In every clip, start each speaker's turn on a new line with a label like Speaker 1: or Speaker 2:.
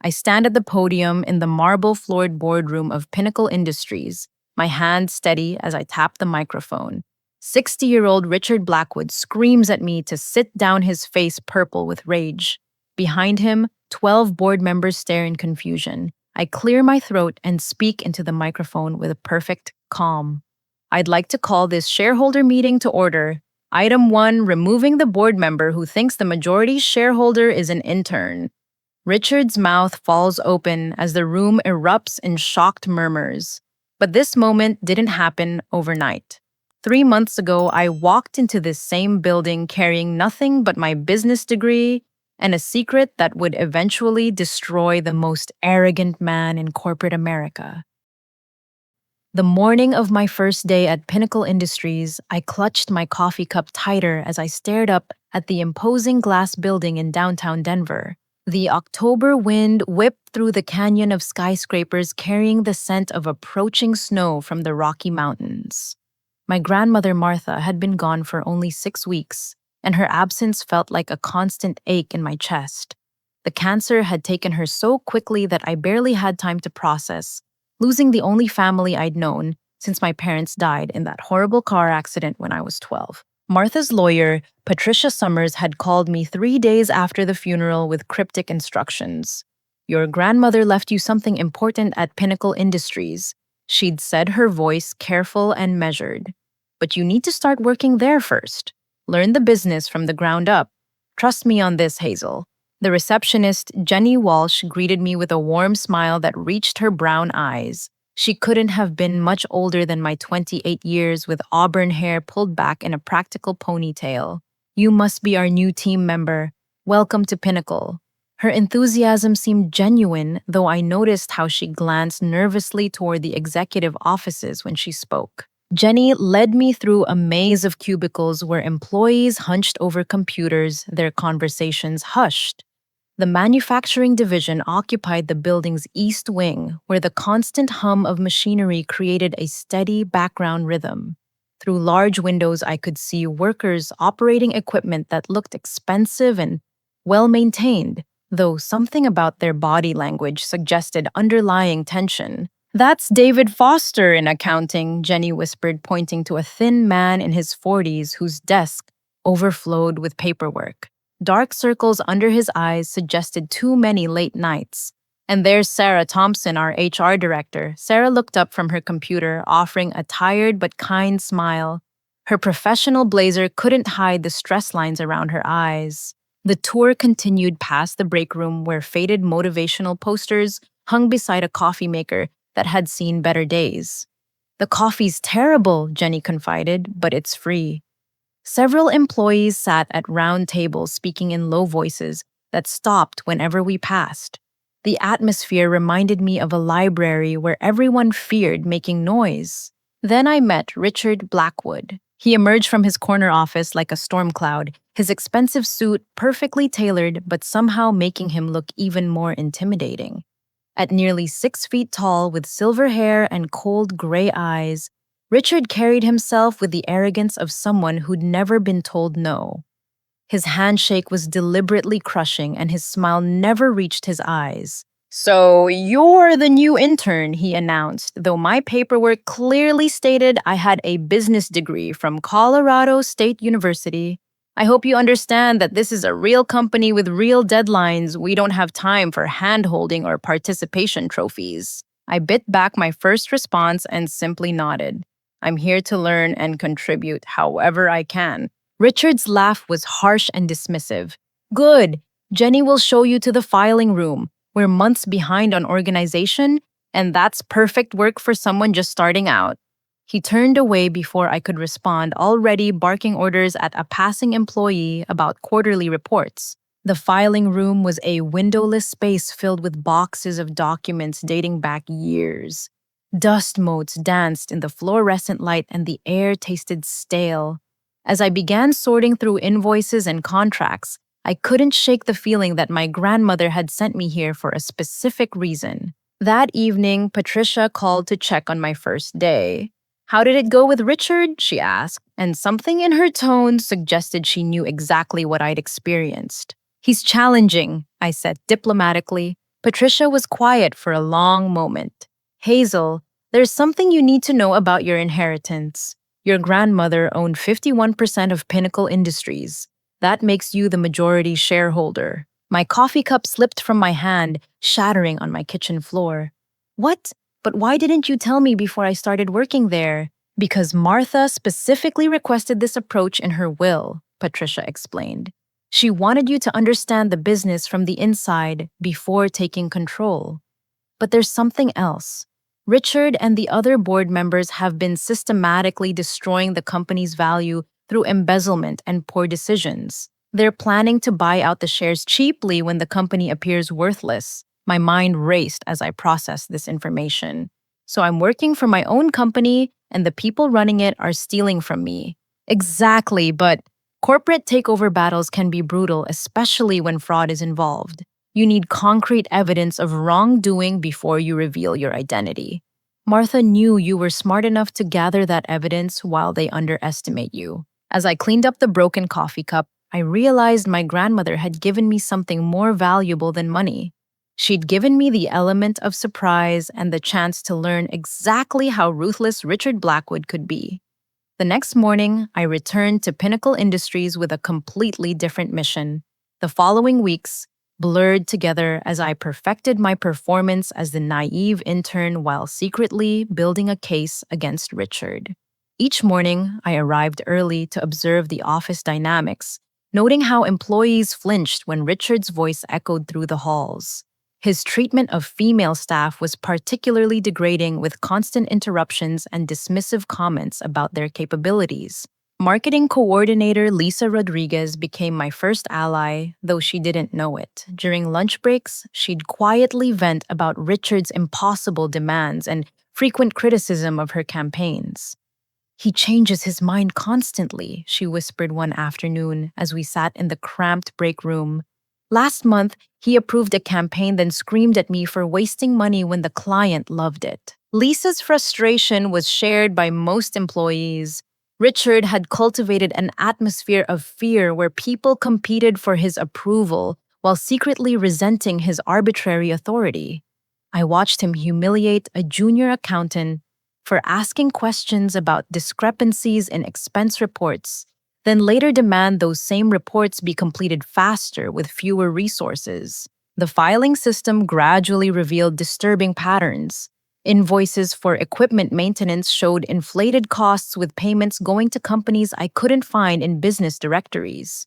Speaker 1: I stand at the podium in the marble-floored boardroom of Pinnacle Industries, my hand steady as I tap the microphone. 60-year-old Richard Blackwood screams at me to sit down, his face purple with rage. Behind him, 12 board members stare in confusion. I clear my throat and speak into the microphone with a perfect calm. I'd like to call this shareholder meeting to order. Item 1, removing the board member who thinks the majority shareholder is an intern. Richard's mouth falls open as the room erupts in shocked murmurs. But this moment didn't happen overnight. 3 months ago, I walked into this same building carrying nothing but my business degree and a secret that would eventually destroy the most arrogant man in corporate America. The morning of my first day at Pinnacle Industries, I clutched my coffee cup tighter as I stared up at the imposing glass building in downtown Denver. The October wind whipped through the canyon of skyscrapers, carrying the scent of approaching snow from the Rocky Mountains. My grandmother Martha had been gone for only 6 weeks, and her absence felt like a constant ache in my chest. The cancer had taken her so quickly that I barely had time to process, losing the only family I'd known since my parents died in that horrible car accident when I was 12. Martha's lawyer, Patricia Summers, had called me 3 days after the funeral with cryptic instructions. "Your grandmother left you something important at Pinnacle Industries," she'd said, her voice careful and measured. "But you need to start working there first. Learn the business from the ground up. Trust me on this, Hazel." The receptionist, Jenny Walsh, greeted me with a warm smile that reached her brown eyes. She couldn't have been much older than my 28 years, with auburn hair pulled back in a practical ponytail. "You must be our new team member. Welcome to Pinnacle." Her enthusiasm seemed genuine, though I noticed how she glanced nervously toward the executive offices when she spoke. Jenny led me through a maze of cubicles where employees hunched over computers, their conversations hushed. The manufacturing division occupied the building's east wing, where the constant hum of machinery created a steady background rhythm. Through large windows, I could see workers operating equipment that looked expensive and well-maintained, though something about their body language suggested underlying tension. "That's David Foster in accounting," Jenny whispered, pointing to a thin man in his 40s whose desk overflowed with paperwork. Dark circles under his eyes suggested too many late nights. "And there's Sarah Thompson, our HR director." Sarah looked up from her computer, offering a tired but kind smile. Her professional blazer couldn't hide the stress lines around her eyes. The tour continued past the break room, where faded motivational posters hung beside a coffee maker that had seen better days. "The coffee's terrible," Jenny confided, "but it's free." Several employees sat at round tables speaking in low voices that stopped whenever we passed. The atmosphere reminded me of a library where everyone feared making noise. Then I met Richard Blackwood. He emerged from his corner office like a storm cloud, his expensive suit perfectly tailored but somehow making him look even more intimidating. At nearly 6 feet tall, with silver hair and cold gray eyes, Richard carried himself with the arrogance of someone who'd never been told no. His handshake was deliberately crushing, and his smile never reached his eyes. "So you're the new intern," he announced, though my paperwork clearly stated I had a business degree from Colorado State University. "I hope you understand that this is a real company with real deadlines. We don't have time for hand-holding or participation trophies." I bit back my first response and simply nodded. "I'm here to learn and contribute however I can." Richard's laugh was harsh and dismissive. "Good. Jenny will show you to the filing room. We're months behind on organization, and that's perfect work for someone just starting out." He turned away before I could respond, already barking orders at a passing employee about quarterly reports. The filing room was a windowless space filled with boxes of documents dating back years. Dust motes danced in the fluorescent light, and the air tasted stale. As I began sorting through invoices and contracts, I couldn't shake the feeling that my grandmother had sent me here for a specific reason. That evening, Patricia called to check on my first day. "How did it go with Richard?" she asked, and something in her tone suggested she knew exactly what I'd experienced. "He's challenging," I said diplomatically, Patricia was quiet for a long moment. Hazel, there's something you need to know about your inheritance. Your grandmother owned 51% of Pinnacle Industries. That makes you the majority shareholder. My coffee cup slipped from my hand, shattering on my kitchen floor. What? But why didn't you tell me before I started working there? Because Martha specifically requested this approach in her will, Patricia explained. She wanted you to understand the business from the inside before taking control. But there's something else. Richard and the other board members have been systematically destroying the company's value through embezzlement and poor decisions. They're planning to buy out the shares cheaply when the company appears worthless. My mind raced as I processed this information. So I'm working for my own company, and the people running it are stealing from me. Exactly, but corporate takeover battles can be brutal, especially when fraud is involved. You need concrete evidence of wrongdoing before you reveal your identity. Martha knew you were smart enough to gather that evidence while they underestimate you. As I cleaned up the broken coffee cup, I realized my grandmother had given me something more valuable than money. She'd given me the element of surprise and the chance to learn exactly how ruthless Richard Blackwood could be. The next morning, I returned to Pinnacle Industries with a completely different mission. The following weeks blurred together as I perfected my performance as the naive intern while secretly building a case against Richard. Each morning, I arrived early to observe the office dynamics, noting how employees flinched when Richard's voice echoed through the halls. His treatment of female staff was particularly degrading, with constant interruptions and dismissive comments about their capabilities. Marketing coordinator Lisa Rodriguez became my first ally, though she didn't know it. During lunch breaks, she'd quietly vent about Richard's impossible demands and frequent criticism of her campaigns. "He changes his mind constantly," she whispered one afternoon as we sat in the cramped break room. "Last month, he approved a campaign, then screamed at me for wasting money when the client loved it." Lisa's frustration was shared by most employees. Richard had cultivated an atmosphere of fear where people competed for his approval while secretly resenting his arbitrary authority. I watched him humiliate a junior accountant for asking questions about discrepancies in expense reports, then later demand those same reports be completed faster with fewer resources. The filing system gradually revealed disturbing patterns. Invoices for equipment maintenance showed inflated costs, with payments going to companies I couldn't find in business directories.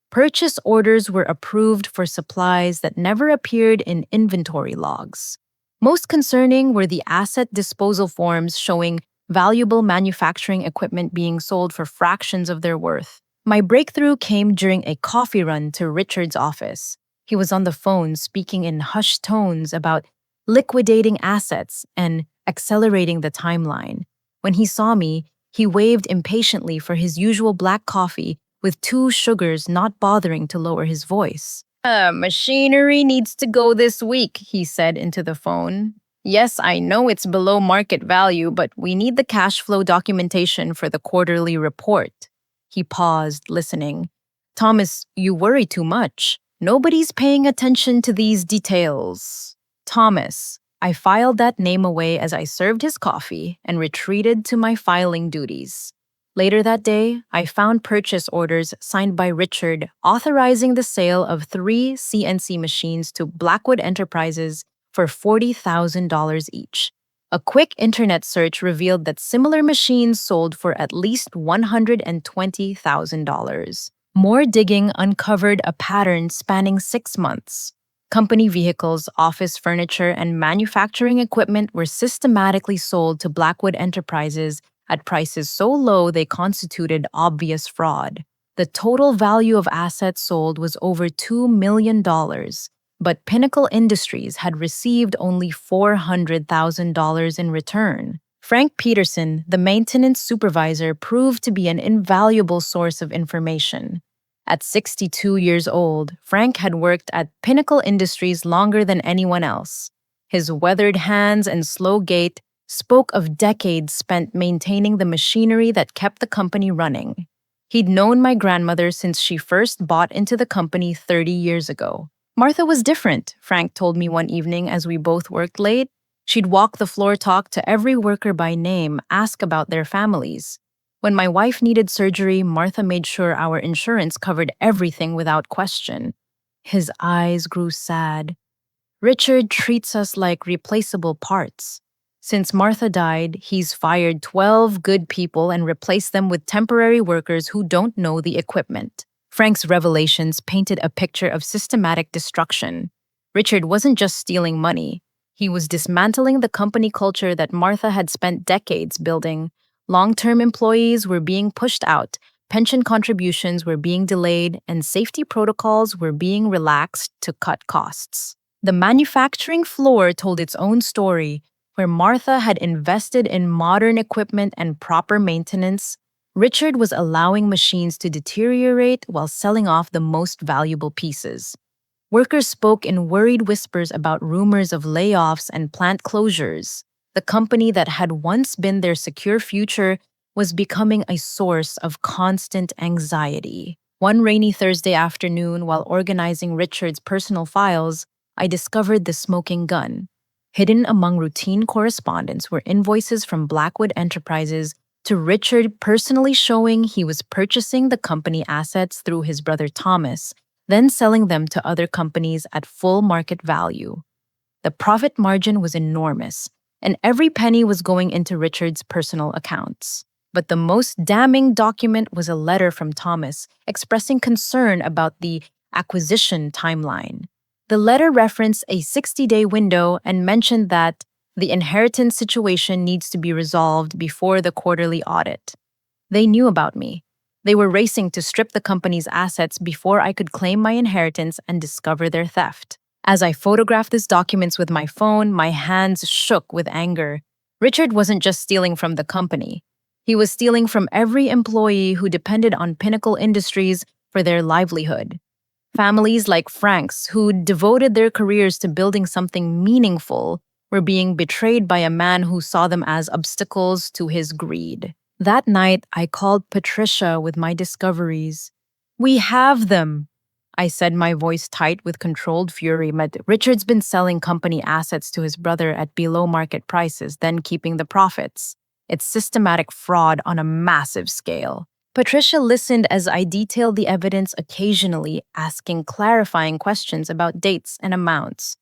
Speaker 1: Purchase orders were approved for supplies that never appeared in inventory logs. Most concerning were the asset disposal forms showing valuable manufacturing equipment being sold for fractions of their worth. My breakthrough came during a coffee run to Richard's office. He was on the phone speaking in hushed tones about liquidating assets and accelerating the timeline. When he saw me, he waved impatiently for his usual black coffee with 2 sugars, not bothering to lower his voice. Machinery needs to go this week," he said into the phone. "Yes, I know it's below market value, but we need the cash flow documentation for the quarterly report." He paused, listening. "Thomas, you worry too much. Nobody's paying attention to these details." Thomas. I filed that name away as I served his coffee and retreated to my filing duties. Later that day, I found purchase orders signed by Richard authorizing the sale of 3 CNC machines to Blackwood Enterprises for $40,000 each. A quick internet search revealed that similar machines sold for at least $120,000. More digging uncovered a pattern spanning 6 months. Company vehicles, office furniture, and manufacturing equipment were systematically sold to Blackwood Enterprises at prices so low they constituted obvious fraud. The total value of assets sold was over $2 million, but Pinnacle Industries had received only $400,000 in return. Frank Peterson, the maintenance supervisor, proved to be an invaluable source of information. At 62 years old, Frank had worked at Pinnacle Industries longer than anyone else. His weathered hands and slow gait spoke of decades spent maintaining the machinery that kept the company running. He'd known my grandmother since she first bought into the company 30 years ago. Martha was different, Frank told me one evening as we both worked late. She'd walk the floor, talk to every worker by name, ask about their families. When my wife needed surgery, Martha made sure our insurance covered everything without question. His eyes grew sad. Richard treats us like replaceable parts. Since Martha died, he's fired 12 good people and replaced them with temporary workers who don't know the equipment. Frank's revelations painted a picture of systematic destruction. Richard wasn't just stealing money, he was dismantling the company culture that Martha had spent decades building. Long term employees were being pushed out, pension contributions were being delayed, and safety protocols were being relaxed to cut costs. The manufacturing floor told its own story, where Martha had invested in modern equipment and proper maintenance. Richard was allowing machines to deteriorate while selling off the most valuable pieces. Workers spoke in worried whispers about rumors of layoffs and plant closures. The company that had once been their secure future was becoming a source of constant anxiety. One rainy Thursday afternoon, while organizing Richard's personal files, I discovered the smoking gun. Hidden among routine correspondence were invoices from Blackwood Enterprises to Richard personally showing he was purchasing the company assets through his brother Thomas, then selling them to other companies at full market value. The profit margin was enormous, and every penny was going into Richard's personal accounts. But the most damning document was a letter from Thomas expressing concern about the acquisition timeline. The letter referenced a 60-day window and mentioned that the inheritance situation needs to be resolved before the quarterly audit. They knew about me. They were racing to strip the company's assets before I could claim my inheritance and discover their theft. As I photographed these documents with my phone, my hands shook with anger. Richard wasn't just stealing from the company. He was stealing from every employee who depended on Pinnacle Industries for their livelihood. Families like Frank's, who devoted their careers to building something meaningful, were being betrayed by a man who saw them as obstacles to his greed. That night, I called Patricia with my discoveries. "We have them," I said, my voice tight with controlled fury. But Richard's been selling company assets to his brother at below market prices, then keeping the profits. It's systematic fraud on a massive scale. Patricia listened as I detailed the evidence, occasionally asking clarifying questions about dates and amounts.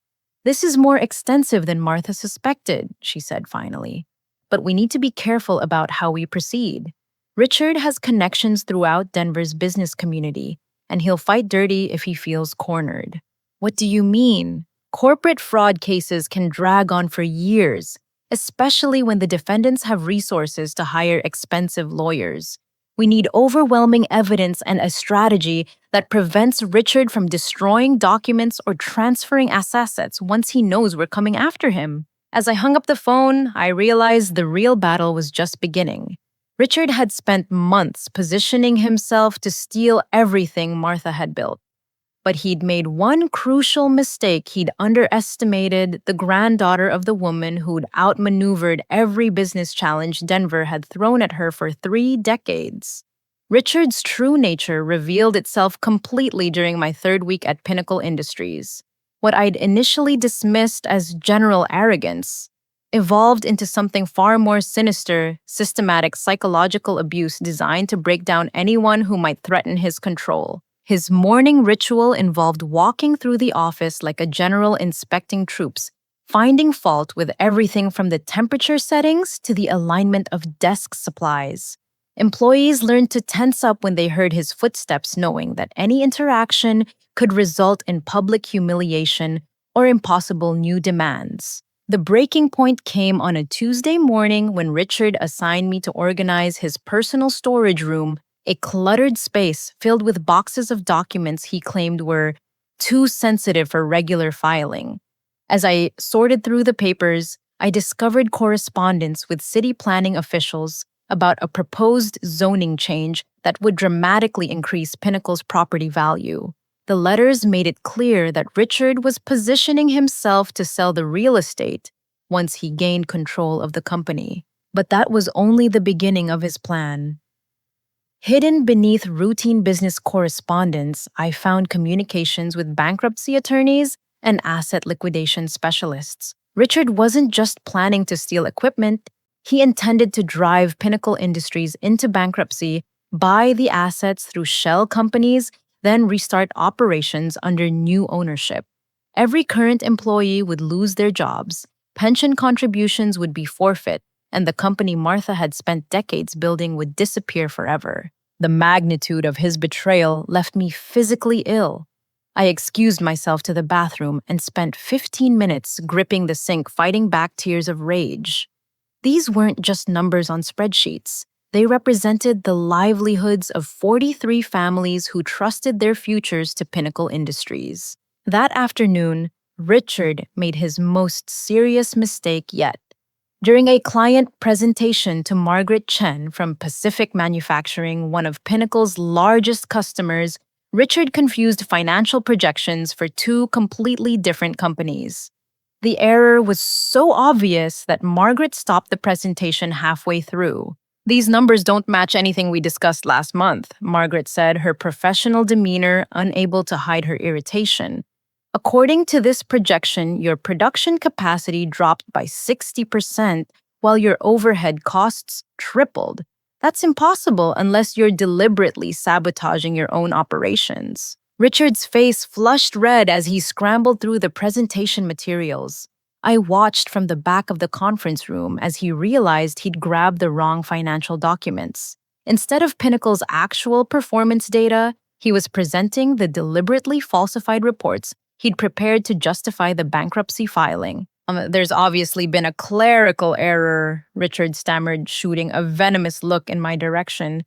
Speaker 1: "This is more extensive than Martha suspected," she said finally. "But we need to be careful about how we proceed. Richard has connections throughout Denver's business community, and he'll fight dirty if he feels cornered." "What do you mean?" "Corporate fraud cases can drag on for years, especially when the defendants have resources to hire expensive lawyers. We need overwhelming evidence and a strategy that prevents Richard from destroying documents or transferring assets once he knows we're coming after him." As I hung up the phone, I realized the real battle was just beginning. Richard had spent months positioning himself to steal everything Martha had built. But he'd made one crucial mistake. He'd underestimated the granddaughter of the woman who'd outmaneuvered every business challenge Denver had thrown at her for 3 decades. Richard's true nature revealed itself completely during my 3rd week at Pinnacle Industries. What I'd initially dismissed as general arrogance evolved into something far more sinister: systematic psychological abuse designed to break down anyone who might threaten his control. His morning ritual involved walking through the office like a general inspecting troops, finding fault with everything from the temperature settings to the alignment of desk supplies. Employees learned to tense up when they heard his footsteps, knowing that any interaction could result in public humiliation or impossible new demands. The breaking point came on a Tuesday morning when Richard assigned me to organize his personal storage room, a cluttered space filled with boxes of documents he claimed were too sensitive for regular filing. As I sorted through the papers, I discovered correspondence with city planning officials about a proposed zoning change that would dramatically increase Pinnacle's property value. The letters made it clear that Richard was positioning himself to sell the real estate once he gained control of the company. But that was only the beginning of his plan. Hidden beneath routine business correspondence, I found communications with bankruptcy attorneys and asset liquidation specialists. Richard wasn't just planning to steal equipment, he intended to drive Pinnacle Industries into bankruptcy, buy the assets through shell companies, then restart operations under new ownership. Every current employee would lose their jobs, pension contributions would be forfeit, and the company Martha had spent decades building would disappear forever. The magnitude of his betrayal left me physically ill. I excused myself to the bathroom and spent 15 minutes gripping the sink, fighting back tears of rage. These weren't just numbers on spreadsheets. They represented the livelihoods of 43 families who trusted their futures to Pinnacle Industries. That afternoon, Richard made his most serious mistake yet. During a client presentation to Margaret Chen from Pacific Manufacturing, one of Pinnacle's largest customers, Richard confused financial projections for two completely different companies. The error was so obvious that Margaret stopped the presentation halfway through. "These numbers don't match anything we discussed last month," Margaret said, her professional demeanor unable to hide her irritation. "According to this projection, your production capacity dropped by 60%, while your overhead costs tripled. That's impossible unless you're deliberately sabotaging your own operations." Richard's face flushed red as he scrambled through the presentation materials. I watched from the back of the conference room as he realized he'd grabbed the wrong financial documents. Instead of Pinnacle's actual performance data, he was presenting the deliberately falsified reports he'd prepared to justify the bankruptcy filing. "There's obviously been a clerical error," Richard stammered, shooting a venomous look in my direction.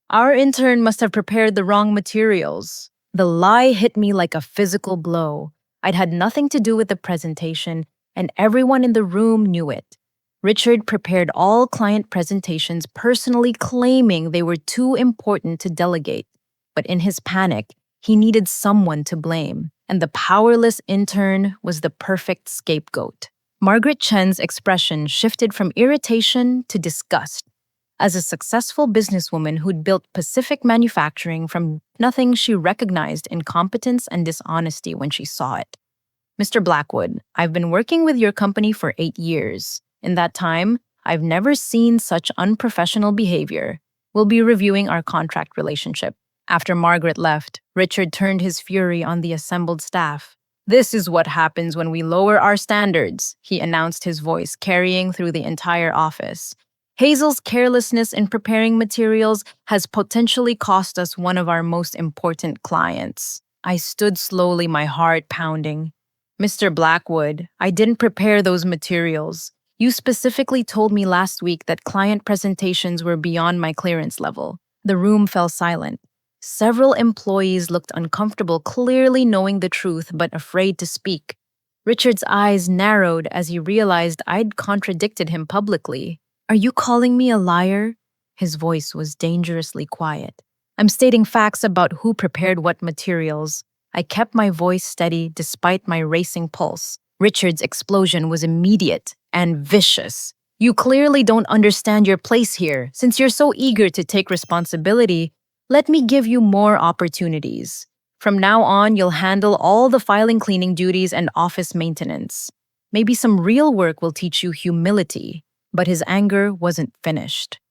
Speaker 1: "Our intern must have prepared the wrong materials." The lie hit me like a physical blow. I'd had nothing to do with the presentation, and everyone in the room knew it. Richard prepared all client presentations personally, claiming they were too important to delegate. But in his panic, he needed someone to blame, and the powerless intern was the perfect scapegoat. Margaret Chen's expression shifted from irritation to disgust. As a successful businesswoman who'd built Pacific Manufacturing from nothing, she recognized incompetence and dishonesty when she saw it. "Mr. Blackwood, I've been working with your company for 8 years. In that time, I've never seen such unprofessional behavior. We'll be reviewing our contract relationship." After Margaret left, Richard turned his fury on the assembled staff. "This is what happens when we lower our standards," he announced, his voice carrying through the entire office. "Hazel's carelessness in preparing materials has potentially cost us one of our most important clients." I stood slowly, my heart pounding. "Mr. Blackwood, I didn't prepare those materials. You specifically told me last week that client presentations were beyond my clearance level." The room fell silent. Several employees looked uncomfortable, clearly knowing the truth but afraid to speak. Richard's eyes narrowed as he realized I'd contradicted him publicly. "Are you calling me a liar?" His voice was dangerously quiet. "I'm stating facts about who prepared what materials." I kept my voice steady despite my racing pulse. Richard's explosion was immediate and vicious. "You clearly don't understand your place here. Since you're so eager to take responsibility, let me give you more opportunities. From now on, you'll handle all the filing, cleaning duties, and office maintenance. Maybe some real work will teach you humility." But his anger wasn't finished.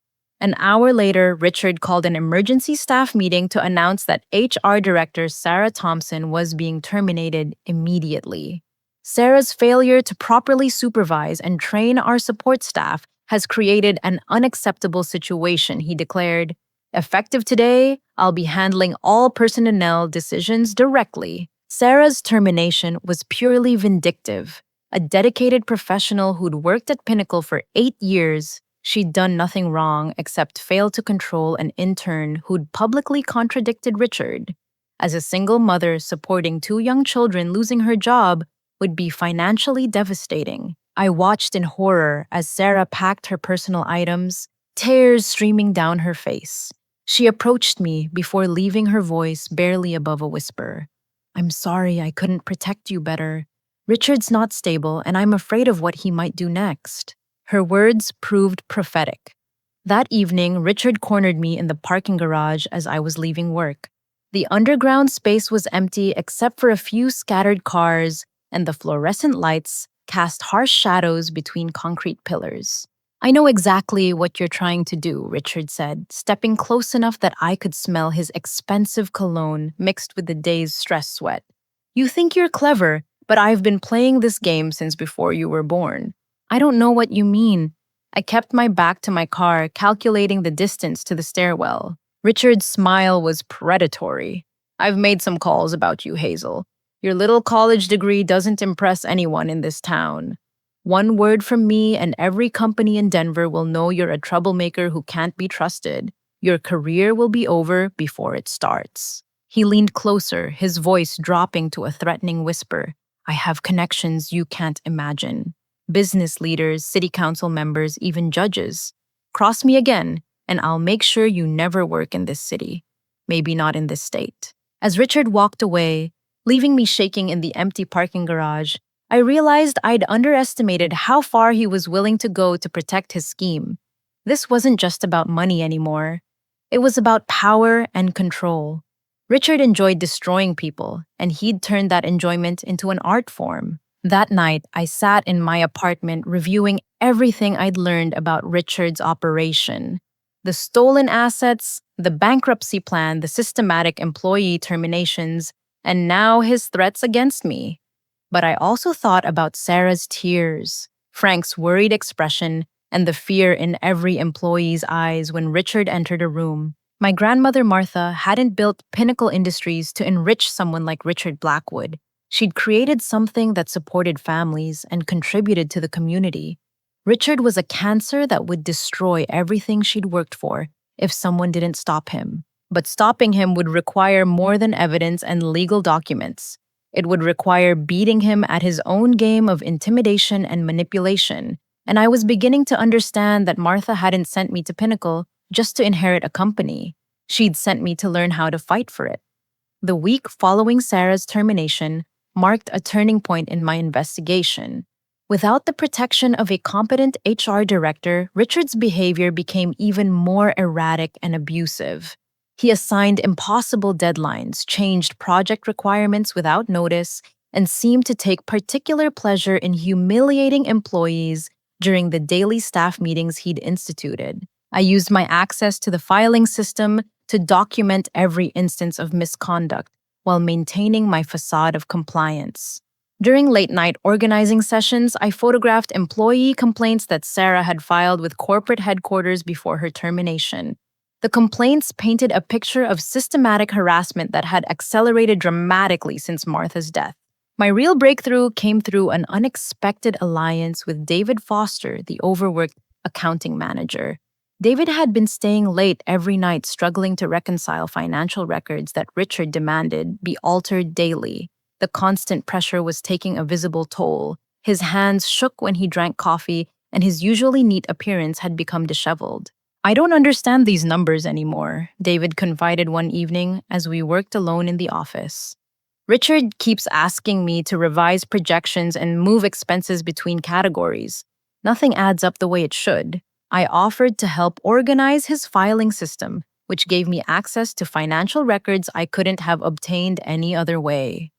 Speaker 1: An hour later, Richard called an emergency staff meeting to announce that HR Director Sarah Thompson was being terminated immediately. "Sarah's failure to properly supervise and train our support staff has created an unacceptable situation," he declared. "Effective today, I'll be handling all personnel decisions directly." Sarah's termination was purely vindictive. A dedicated professional who'd worked at Pinnacle for 8 years, she'd done nothing wrong except fail to control an intern who'd publicly contradicted Richard. As a single mother, supporting 2 young children, losing her job would be financially devastating. I watched in horror as Sarah packed her personal items, tears streaming down her face. She approached me before leaving, her voice barely above a whisper. "I'm sorry I couldn't protect you better. Richard's not stable, and I'm afraid of what he might do next." Her words proved prophetic. That evening, Richard cornered me in the parking garage as I was leaving work. The underground space was empty except for a few scattered cars, and the fluorescent lights cast harsh shadows between concrete pillars. I know exactly what you're trying to do, Richard said, stepping close enough that I could smell his expensive cologne mixed with the day's stress sweat. You think you're clever, but I've been playing this game since before you were born. I don't know what you mean. I kept my back to my car, calculating the distance to the stairwell. Richard's smile was predatory. I've made some calls about you, Hazel. Your little college degree doesn't impress anyone in this town. One word from me, and every company in Denver will know you're a troublemaker who can't be trusted. Your career will be over before it starts. He leaned closer, his voice dropping to a threatening whisper. I have connections you can't imagine. Business leaders, city council members, even judges. Cross me again, and I'll make sure you never work in this city. Maybe not in this state. As Richard walked away, leaving me shaking in the empty parking garage, I realized I'd underestimated how far he was willing to go to protect his scheme. This wasn't just about money anymore. It was about power and control. Richard enjoyed destroying people, and he'd turned that enjoyment into an art form. That night, I sat in my apartment reviewing everything I'd learned about Richard's operation. The stolen assets, the bankruptcy plan, the systematic employee terminations, and now his threats against me. But I also thought about Sarah's tears, Frank's worried expression, and the fear in every employee's eyes when Richard entered a room. My grandmother Martha hadn't built Pinnacle Industries to enrich someone like Richard Blackwood. She'd created something that supported families and contributed to the community. Richard was a cancer that would destroy everything she'd worked for if someone didn't stop him. But stopping him would require more than evidence and legal documents. It would require beating him at his own game of intimidation and manipulation. And I was beginning to understand that Martha hadn't sent me to Pinnacle just to inherit a company. She'd sent me to learn how to fight for it. The week following Sarah's termination marked a turning point in my investigation. Without the protection of a competent HR director, Richard's behavior became even more erratic and abusive. He assigned impossible deadlines, changed project requirements without notice, and seemed to take particular pleasure in humiliating employees during the daily staff meetings he'd instituted. I used my access to the filing system to document every instance of misconduct while maintaining my facade of compliance. During late-night organizing sessions, I photographed employee complaints that Sarah had filed with corporate headquarters before her termination. The complaints painted a picture of systematic harassment that had accelerated dramatically since Martha's death. My real breakthrough came through an unexpected alliance with David Foster, the overworked accounting manager. David had been staying late every night, struggling to reconcile financial records that Richard demanded be altered daily. The constant pressure was taking a visible toll. His hands shook when he drank coffee, and his usually neat appearance had become disheveled. I don't understand these numbers anymore, David confided one evening as we worked alone in the office. Richard keeps asking me to revise projections and move expenses between categories. Nothing adds up the way it should. I offered to help organize his filing system, which gave me access to financial records I couldn't have obtained any other way.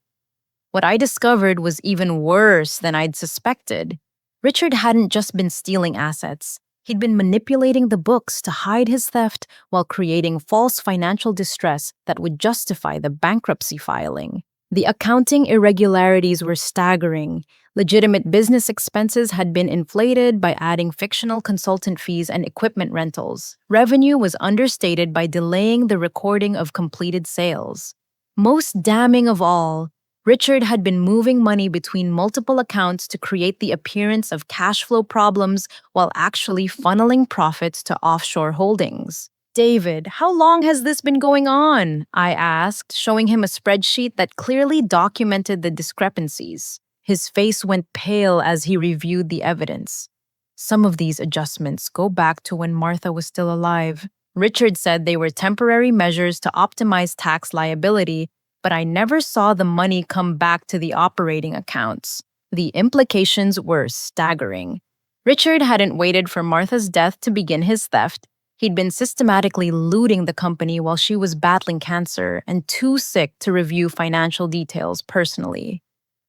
Speaker 1: What I discovered was even worse than I'd suspected. Richard hadn't just been stealing assets. He'd been manipulating the books to hide his theft while creating false financial distress that would justify the bankruptcy filing. The accounting irregularities were staggering. Legitimate business expenses had been inflated by adding fictional consultant fees and equipment rentals. Revenue was understated by delaying the recording of completed sales. Most damning of all, Richard had been moving money between multiple accounts to create the appearance of cash flow problems while actually funneling profits to offshore holdings. David, how long has this been going on? I asked, showing him a spreadsheet that clearly documented the discrepancies. His face went pale as he reviewed the evidence. Some of these adjustments go back to when Martha was still alive. Richard said they were temporary measures to optimize tax liability, but I never saw the money come back to the operating accounts. The implications were staggering. Richard hadn't waited for Martha's death to begin his theft. He'd been systematically looting the company while she was battling cancer and too sick to review financial details personally.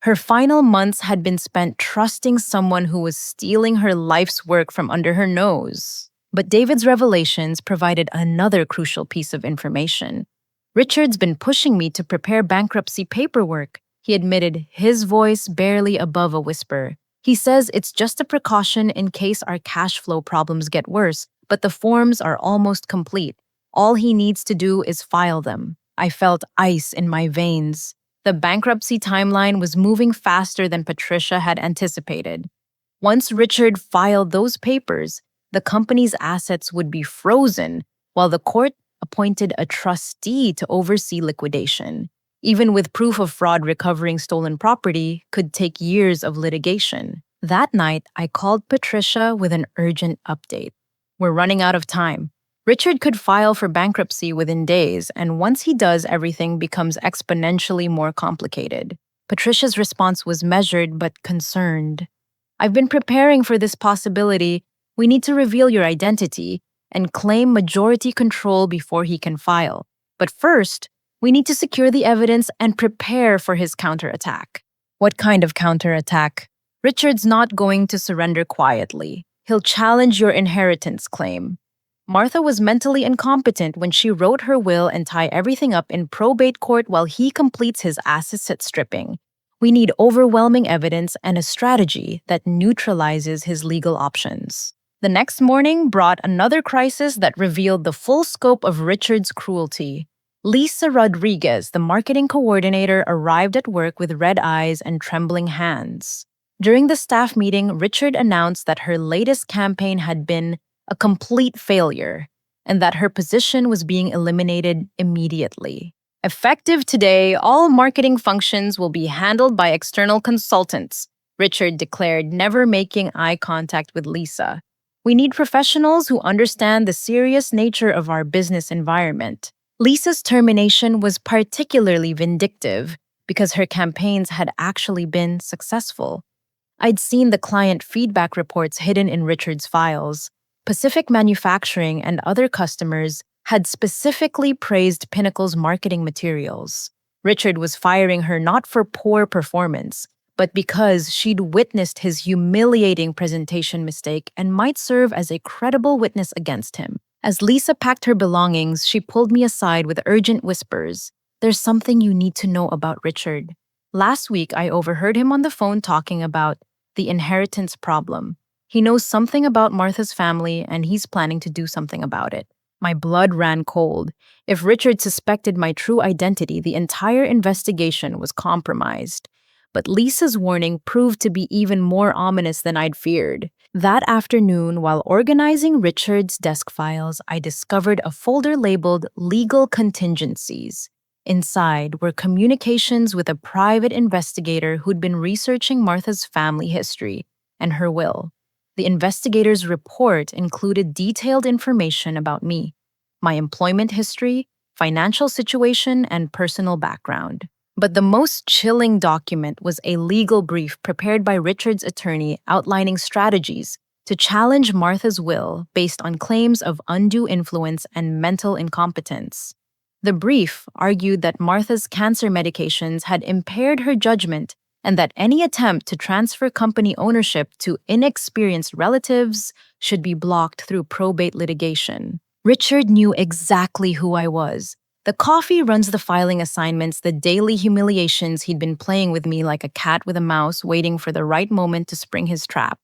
Speaker 1: Her final months had been spent trusting someone who was stealing her life's work from under her nose. But David's revelations provided another crucial piece of information. Richard's been pushing me to prepare bankruptcy paperwork, he admitted, his voice barely above a whisper. He says it's just a precaution in case our cash flow problems get worse, but the forms are almost complete. All he needs to do is file them. I felt ice in my veins. The bankruptcy timeline was moving faster than Patricia had anticipated. Once Richard filed those papers, the company's assets would be frozen, while the court appointed a trustee to oversee liquidation. Even with proof of fraud, recovering stolen property could take years of litigation. That night, I called Patricia with an urgent update. We're running out of time. Richard could file for bankruptcy within days, and once he does, everything becomes exponentially more complicated. Patricia's response was measured but concerned. I've been preparing for this possibility. We need to reveal your identity and claim majority control before he can file. But first, we need to secure the evidence and prepare for his counterattack. What kind of counterattack? Richard's not going to surrender quietly. He'll challenge your inheritance claim. Martha was mentally incompetent when she wrote her will and tie everything up in probate court while he completes his asset stripping. We need overwhelming evidence and a strategy that neutralizes his legal options. The next morning brought another crisis that revealed the full scope of Richard's cruelty. Lisa Rodriguez, the marketing coordinator, arrived at work with red eyes and trembling hands. During the staff meeting, Richard announced that her latest campaign had been a complete failure and that her position was being eliminated immediately. Effective today, all marketing functions will be handled by external consultants, Richard declared, never making eye contact with Lisa. We need professionals who understand the serious nature of our business environment. Lisa's termination was particularly vindictive because her campaigns had actually been successful. I'd seen the client feedback reports hidden in Richard's files. Pacific Manufacturing and other customers had specifically praised Pinnacle's marketing materials. Richard was firing her not for poor performance, but because she'd witnessed his humiliating presentation mistake and might serve as a credible witness against him. As Lisa packed her belongings, she pulled me aside with urgent whispers. There's something you need to know about Richard. Last week, I overheard him on the phone talking about the inheritance problem. He knows something about Martha's family, and he's planning to do something about it. My blood ran cold. If Richard suspected my true identity, the entire investigation was compromised. But Lisa's warning proved to be even more ominous than I'd feared. That afternoon, while organizing Richard's desk files, I discovered a folder labeled Legal Contingencies. Inside were communications with a private investigator who'd been researching Martha's family history and her will. The investigator's report included detailed information about me, my employment history, financial situation, and personal background. But the most chilling document was a legal brief prepared by Richard's attorney outlining strategies to challenge Martha's will based on claims of undue influence and mental incompetence. The brief argued that Martha's cancer medications had impaired her judgment and that any attempt to transfer company ownership to inexperienced relatives should be blocked through probate litigation. Richard knew exactly who I was. The coffee runs the filing assignments, the daily humiliations he'd been playing with me like a cat with a mouse, waiting for the right moment to spring his trap.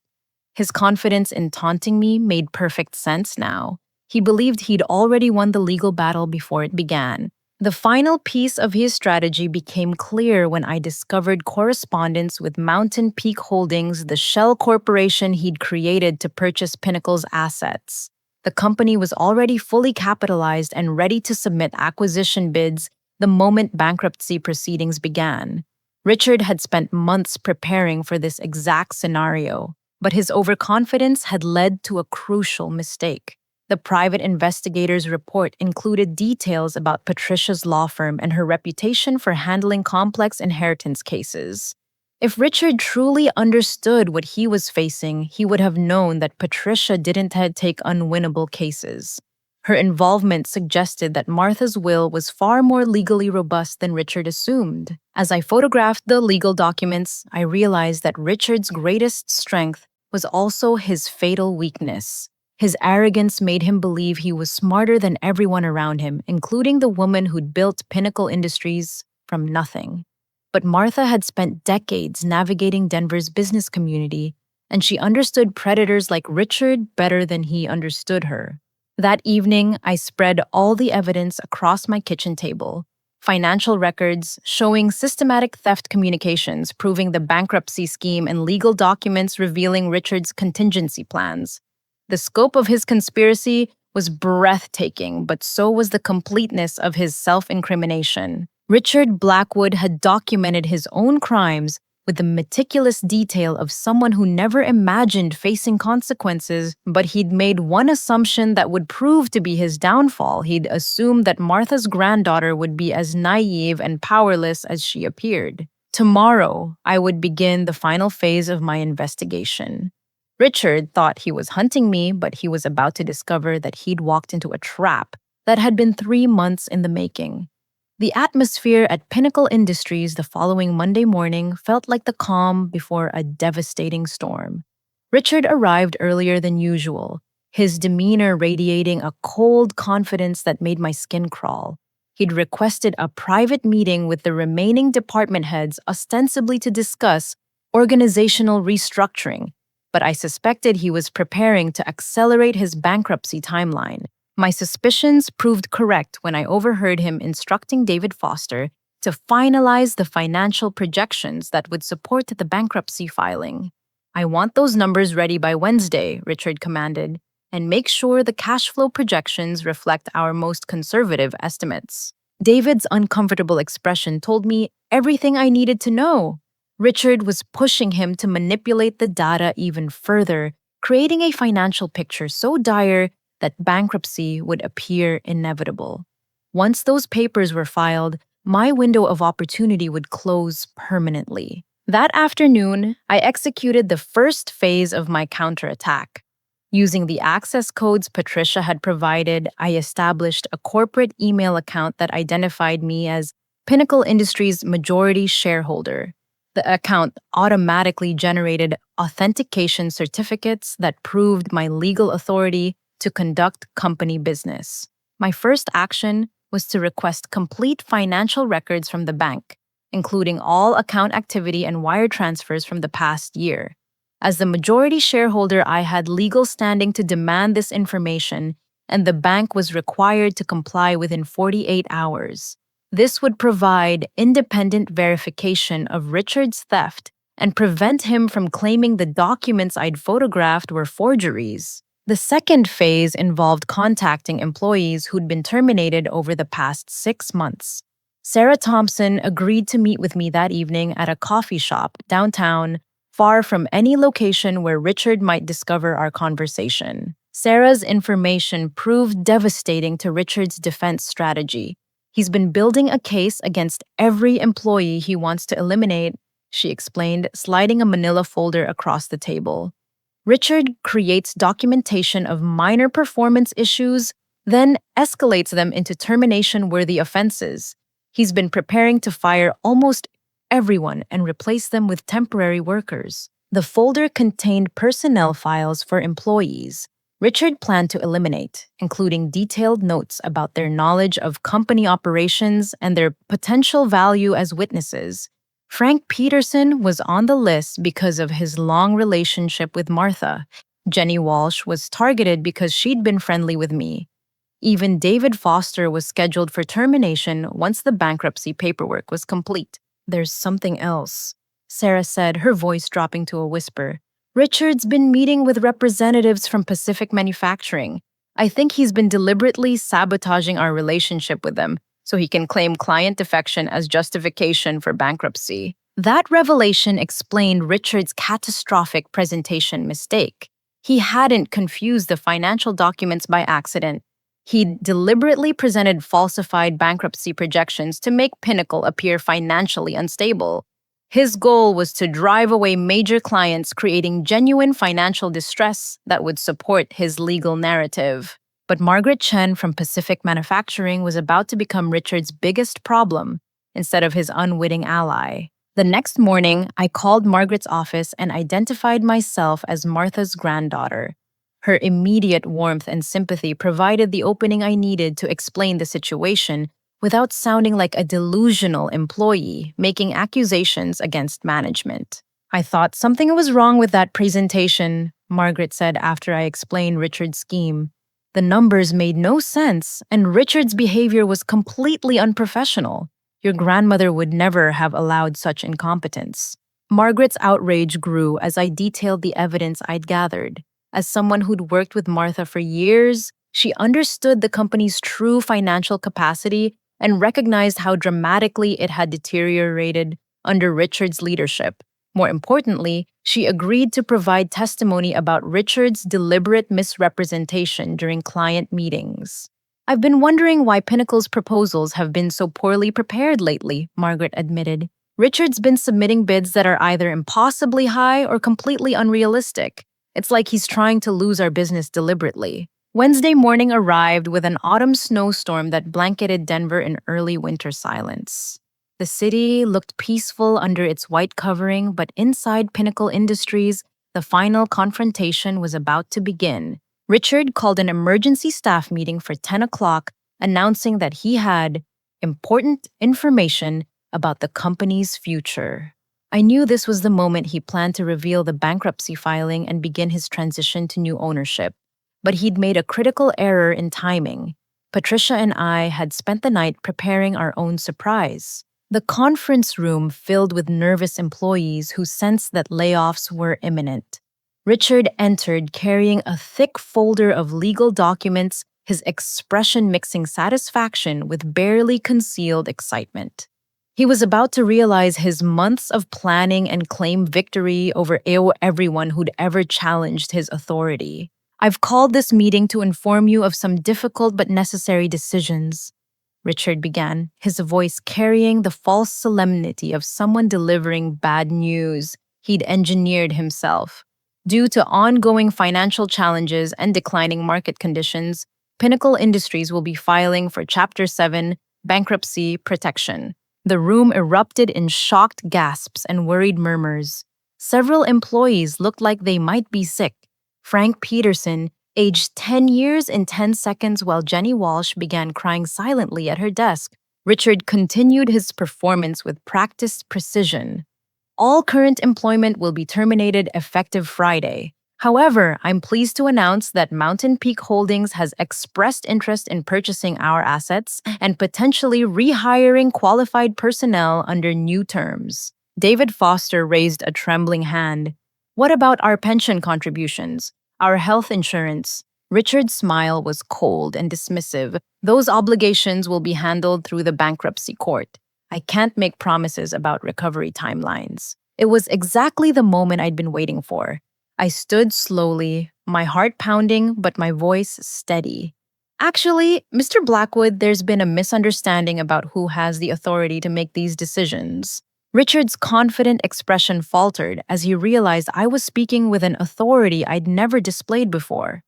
Speaker 1: His confidence in taunting me made perfect sense now. He believed he'd already won the legal battle before it began. The final piece of his strategy became clear when I discovered correspondence with Mountain Peak Holdings, the shell corporation he'd created to purchase Pinnacle's assets. The company was already fully capitalized and ready to submit acquisition bids the moment bankruptcy proceedings began. Richard had spent months preparing for this exact scenario, but his overconfidence had led to a crucial mistake. The private investigator's report included details about Patricia's law firm and her reputation for handling complex inheritance cases. If Richard truly understood what he was facing, he would have known that Patricia didn't take unwinnable cases. Her involvement suggested that Martha's will was far more legally robust than Richard assumed. As I photographed the legal documents, I realized that Richard's greatest strength was also his fatal weakness. His arrogance made him believe he was smarter than everyone around him, including the woman who'd built Pinnacle Industries from nothing. But Martha had spent decades navigating Denver's business community, and she understood predators like Richard better than he understood her. That evening, I spread all the evidence across my kitchen table. Financial records showing systematic theft communications proving the bankruptcy scheme and legal documents revealing Richard's contingency plans. The scope of his conspiracy was breathtaking, but so was the completeness of his self-incrimination. Richard Blackwood had documented his own crimes with the meticulous detail of someone who never imagined facing consequences, but he'd made one assumption that would prove to be his downfall. He'd assumed that Martha's granddaughter would be as naive and powerless as she appeared. Tomorrow, I would begin the final phase of my investigation. Richard thought he was hunting me, but he was about to discover that he'd walked into a trap that had been 3 months in the making. The atmosphere at Pinnacle Industries the following Monday morning felt like the calm before a devastating storm. Richard arrived earlier than usual, his demeanor radiating a cold confidence that made my skin crawl. He'd requested a private meeting with the remaining department heads ostensibly to discuss organizational restructuring, but I suspected he was preparing to accelerate his bankruptcy timeline. My suspicions proved correct when I overheard him instructing David Foster to finalize the financial projections that would support the bankruptcy filing. "I want those numbers ready by Wednesday," Richard commanded, "and make sure the cash flow projections reflect our most conservative estimates." David's uncomfortable expression told me everything I needed to know. Richard was pushing him to manipulate the data even further, creating a financial picture so dire that bankruptcy would appear inevitable. Once those papers were filed, my window of opportunity would close permanently. That afternoon, I executed the first phase of my counterattack. Using the access codes Patricia had provided, I established a corporate email account that identified me as Pinnacle Industries' majority shareholder. The account automatically generated authentication certificates that proved my legal authority to conduct company business. My first action was to request complete financial records from the bank, including all account activity and wire transfers from the past year. As the majority shareholder, I had legal standing to demand this information, and the bank was required to comply within 48 hours. This would provide independent verification of Richard's theft and prevent him from claiming the documents I'd photographed were forgeries. The second phase involved contacting employees who'd been terminated over the past 6 months. Sarah Thompson agreed to meet with me that evening at a coffee shop downtown, far from any location where Richard might discover our conversation. Sarah's information proved devastating to Richard's defense strategy. "He's been building a case against every employee he wants to eliminate," she explained, sliding a manila folder across the table. "Richard creates documentation of minor performance issues, then escalates them into termination-worthy offenses. He's been preparing to fire almost everyone and replace them with temporary workers." The folder contained personnel files for employees Richard planned to eliminate, including detailed notes about their knowledge of company operations and their potential value as witnesses. Frank Peterson was on the list because of his long relationship with Martha. Jenny Walsh was targeted because she'd been friendly with me. Even David Foster was scheduled for termination once the bankruptcy paperwork was complete. "There's something else," Sarah said, her voice dropping to a whisper. "Richard's been meeting with representatives from Pacific Manufacturing. I think he's been deliberately sabotaging our relationship with them so he can claim client defection as justification for bankruptcy." That revelation explained Richard's catastrophic presentation mistake. He hadn't confused the financial documents by accident. He'd deliberately presented falsified bankruptcy projections to make Pinnacle appear financially unstable. His goal was to drive away major clients, creating genuine financial distress that would support his legal narrative. But Margaret Chen from Pacific Manufacturing was about to become Richard's biggest problem instead of his unwitting ally. The next morning, I called Margaret's office and identified myself as Martha's granddaughter. Her immediate warmth and sympathy provided the opening I needed to explain the situation without sounding like a delusional employee making accusations against management. I thought something was wrong with that presentation, Margaret said after I explained Richard's scheme. The numbers made no sense, and Richard's behavior was completely unprofessional. Your grandmother would never have allowed such incompetence. Margaret's outrage grew as I detailed the evidence I'd gathered. As someone who'd worked with Martha for years, she understood the company's true financial capacity and recognized how dramatically it had deteriorated under Richard's leadership. More importantly, she agreed to provide testimony about Richard's deliberate misrepresentation during client meetings. I've been wondering why Pinnacle's proposals have been so poorly prepared lately, Margaret admitted. Richard's been submitting bids that are either impossibly high or completely unrealistic. It's like he's trying to lose our business deliberately. Wednesday morning arrived with an autumn snowstorm that blanketed Denver in early winter silence. The city looked peaceful under its white covering, but inside Pinnacle Industries, the final confrontation was about to begin. Richard called an emergency staff meeting for 10 o'clock, announcing that he had important information about the company's future. I knew this was the moment he planned to reveal the bankruptcy filing and begin his transition to new ownership. But he'd made a critical error in timing. Patricia and I had spent the night preparing our own surprise. The conference room filled with nervous employees who sensed that layoffs were imminent. Richard entered carrying a thick folder of legal documents, his expression mixing satisfaction with barely concealed excitement. He was about to realize his months of planning and claim victory over everyone who'd ever challenged his authority. I've called this meeting to inform you of some difficult but necessary decisions, Richard began, his voice carrying the false solemnity of someone delivering bad news he'd engineered himself. Due to ongoing financial challenges and declining market conditions, Pinnacle Industries will be filing for Chapter 7 bankruptcy protection. The room erupted in shocked gasps and worried murmurs. Several employees looked like they might be sick. Frank Peterson, aged 10 years in 10 seconds while Jenny Walsh began crying silently at her desk. Richard continued his performance with practiced precision. All current employment will be terminated effective Friday. However, I'm pleased to announce that Mountain Peak Holdings has expressed interest in purchasing our assets and potentially rehiring qualified personnel under new terms. David Foster raised a trembling hand. What about our pension contributions? Our health insurance? Richard's smile was cold and dismissive. Those obligations will be handled through the bankruptcy court. I can't make promises about recovery timelines. It was exactly the moment I'd been waiting for. I stood slowly, my heart pounding, but my voice steady. Actually, Mr. Blackwood, there's been a misunderstanding about who has the authority to make these decisions. Richard's confident expression faltered as he realized I was speaking with an authority I'd never displayed before.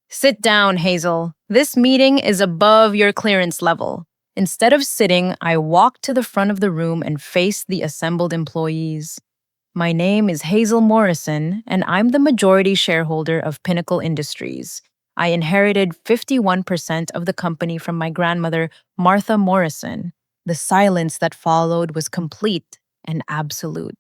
Speaker 1: Sit down, Hazel. This meeting is above your clearance level. Instead of sitting, I walked to the front of the room and faced the assembled employees. My name is Hazel Morrison, and I'm the majority shareholder of Pinnacle Industries. I inherited 51% of the company from my grandmother, Martha Morrison. The silence that followed was complete and absolute.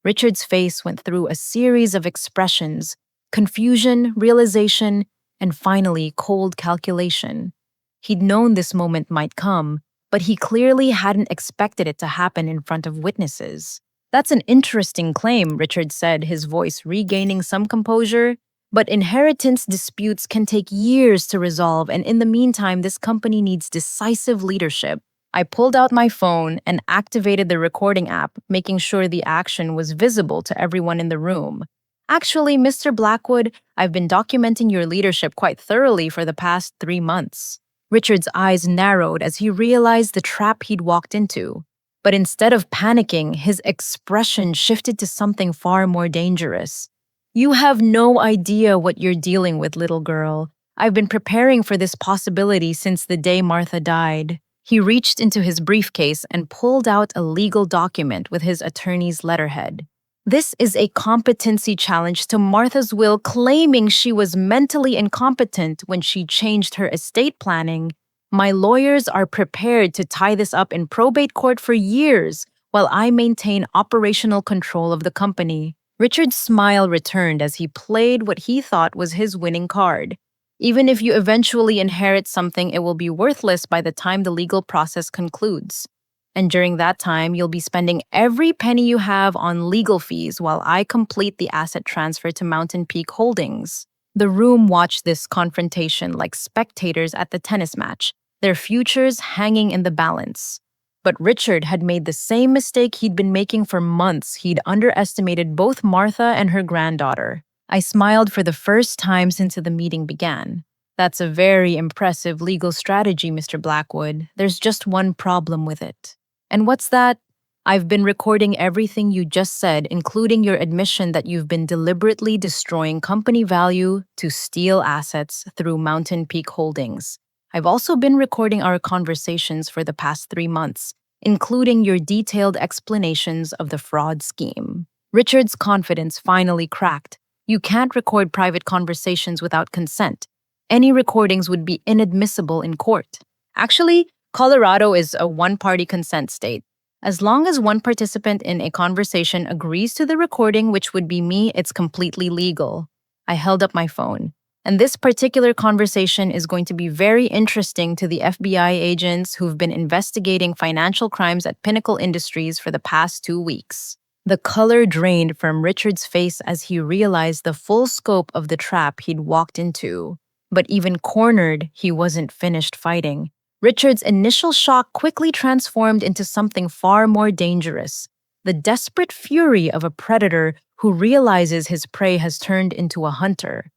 Speaker 1: Richard's face went through a series of expressions: confusion, realization, and finally cold calculation. He'd known this moment might come, but he clearly hadn't expected it to happen in front of witnesses. That's an interesting claim, Richard said, his voice regaining some composure. But inheritance disputes can take years to resolve, and in the meantime, this company needs decisive leadership. I pulled out my phone and activated the recording app, making sure the action was visible to everyone in the room. Actually, Mr. Blackwood, I've been documenting your leadership quite thoroughly for the past 3 months. Richard's eyes narrowed as he realized the trap he'd walked into. But instead of panicking, his expression shifted to something far more dangerous. You have no idea what you're dealing with, little girl. I've been preparing for this possibility since the day Martha died. He reached into his briefcase and pulled out a legal document with his attorney's letterhead. This is a competency challenge to Martha's will, claiming she was mentally incompetent when she changed her estate planning. My lawyers are prepared to tie this up in probate court for years while I maintain operational control of the company. Richard's smile returned as he played what he thought was his winning card. Even if you eventually inherit something, it will be worthless by the time the legal process concludes. And during that time, you'll be spending every penny you have on legal fees while I complete the asset transfer to Mountain Peak Holdings. The room watched this confrontation like spectators at the tennis match, their futures hanging in the balance. But Richard had made the same mistake he'd been making for months. He'd underestimated both Martha and her granddaughter. I smiled for the first time since the meeting began. That's a very impressive legal strategy, Mr. Blackwood. There's just one problem with it. And what's that? I've been recording everything you just said, including your admission that you've been deliberately destroying company value to steal assets through Mountain Peak Holdings. I've also been recording our conversations for the past 3 months, including your detailed explanations of the fraud scheme. Richard's confidence finally cracked. You can't record private conversations without consent. Any recordings would be inadmissible in court. Actually, Colorado is a one-party consent state. As long as one participant in a conversation agrees to the recording, which would be me, it's completely legal. I held up my phone. And this particular conversation is going to be very interesting to the FBI agents who've been investigating financial crimes at Pinnacle Industries for the past 2 weeks. The color drained from Richard's face as he realized the full scope of the trap he'd walked into. But even cornered, he wasn't finished fighting. Richard's initial shock quickly transformed into something far more dangerous. The desperate fury of a predator who realizes his prey has turned into a hunter.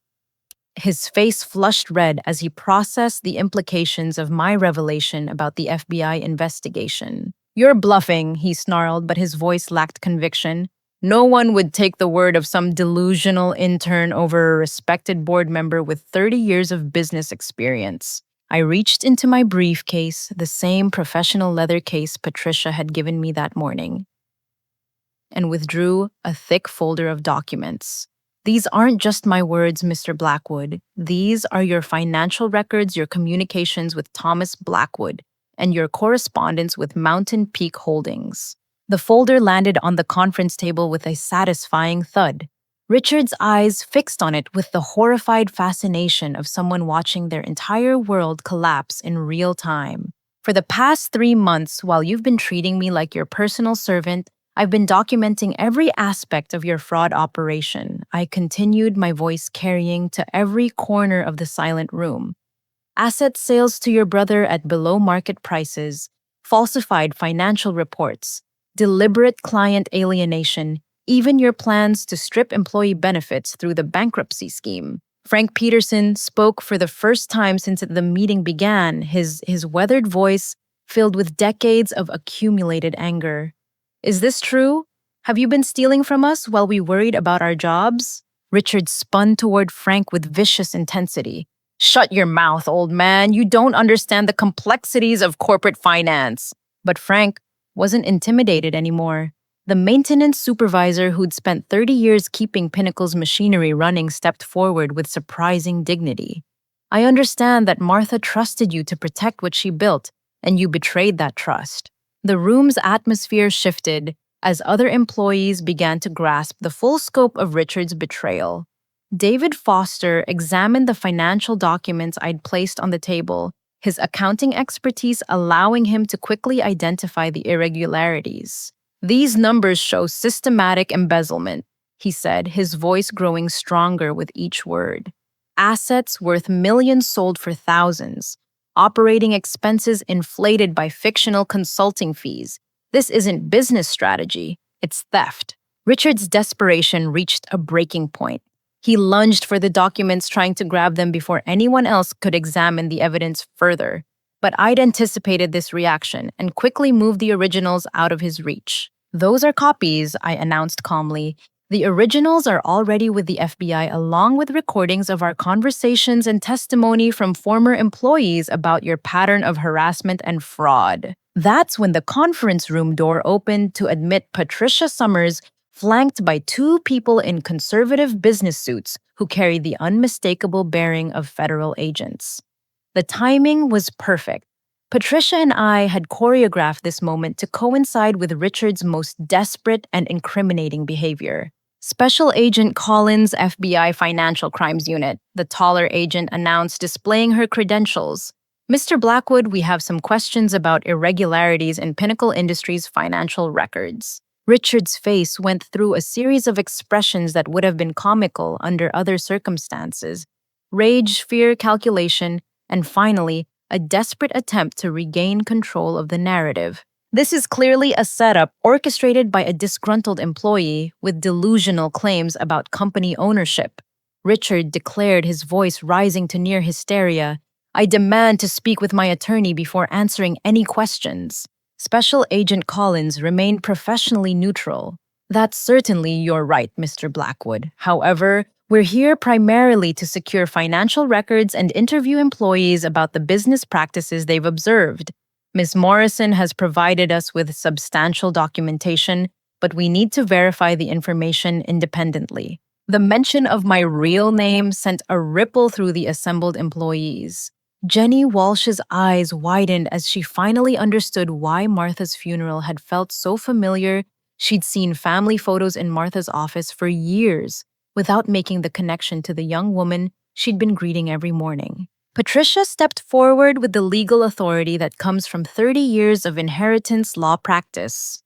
Speaker 1: His face flushed red as he processed the implications of my revelation about the FBI investigation. You're bluffing, he snarled, but his voice lacked conviction. No one would take the word of some delusional intern over a respected board member with 30 years of business experience. I reached into my briefcase, the same professional leather case Patricia had given me that morning, and withdrew a thick folder of documents. These aren't just my words, Mr. Blackwood. These are your financial records, your communications with Thomas Blackwood, and your correspondence with Mountain Peak Holdings. The folder landed on the conference table with a satisfying thud. Richard's eyes fixed on it with the horrified fascination of someone watching their entire world collapse in real time. For the past 3 months, while you've been treating me like your personal servant, I've been documenting every aspect of your fraud operation. I continued, my voice carrying to every corner of the silent room. Asset sales to your brother at below market prices, falsified financial reports, deliberate client alienation, even your plans to strip employee benefits through the bankruptcy scheme. Frank Peterson spoke for the first time since the meeting began, his weathered voice filled with decades of accumulated anger. Is this true? Have you been stealing from us while we worried about our jobs? Richard spun toward Frank with vicious intensity. Shut your mouth, old man. You don't understand the complexities of corporate finance. But Frank wasn't intimidated anymore. The maintenance supervisor who'd spent 30 years keeping Pinnacle's machinery running stepped forward with surprising dignity. I understand that Martha trusted you to protect what she built, and you betrayed that trust. The room's atmosphere shifted as other employees began to grasp the full scope of Richard's betrayal. David Foster examined the financial documents I'd placed on the table, his accounting expertise allowing him to quickly identify the irregularities. These numbers show systematic embezzlement, he said, his voice growing stronger with each word. Assets worth millions sold for thousands. Operating expenses inflated by fictional consulting fees. This isn't business strategy, it's theft. Richard's desperation reached a breaking point. He lunged for the documents, trying to grab them before anyone else could examine the evidence further. But I'd anticipated this reaction and quickly moved the originals out of his reach. Those are copies, I announced calmly. The originals are already with the FBI, along with recordings of our conversations and testimony from former employees about your pattern of harassment and fraud. That's when the conference room door opened to admit Patricia Summers, flanked by two people in conservative business suits who carried the unmistakable bearing of federal agents. The timing was perfect. Patricia and I had choreographed this moment to coincide with Richard's most desperate and incriminating behavior. Special Agent Collins, FBI Financial Crimes Unit, the taller agent announced, displaying her credentials. Mr. Blackwood, we have some questions about irregularities in Pinnacle Industries' financial records. Richard's face went through a series of expressions that would have been comical under other circumstances: rage, fear, calculation, and finally, a desperate attempt to regain control of the narrative. This is clearly a setup orchestrated by a disgruntled employee with delusional claims about company ownership. Richard declared, his voice rising to near hysteria. I demand to speak with my attorney before answering any questions. Special Agent Collins remained professionally neutral. That's certainly your right, Mr. Blackwood. However, we're here primarily to secure financial records and interview employees about the business practices they've observed. Ms. Morrison has provided us with substantial documentation, but we need to verify the information independently. The mention of my real name sent a ripple through the assembled employees. Jenny Walsh's eyes widened as she finally understood why Martha's funeral had felt so familiar. She'd seen family photos in Martha's office for years, without making the connection to the young woman she'd been greeting every morning. Patricia stepped forward with the legal authority that comes from 30 years of inheritance law practice.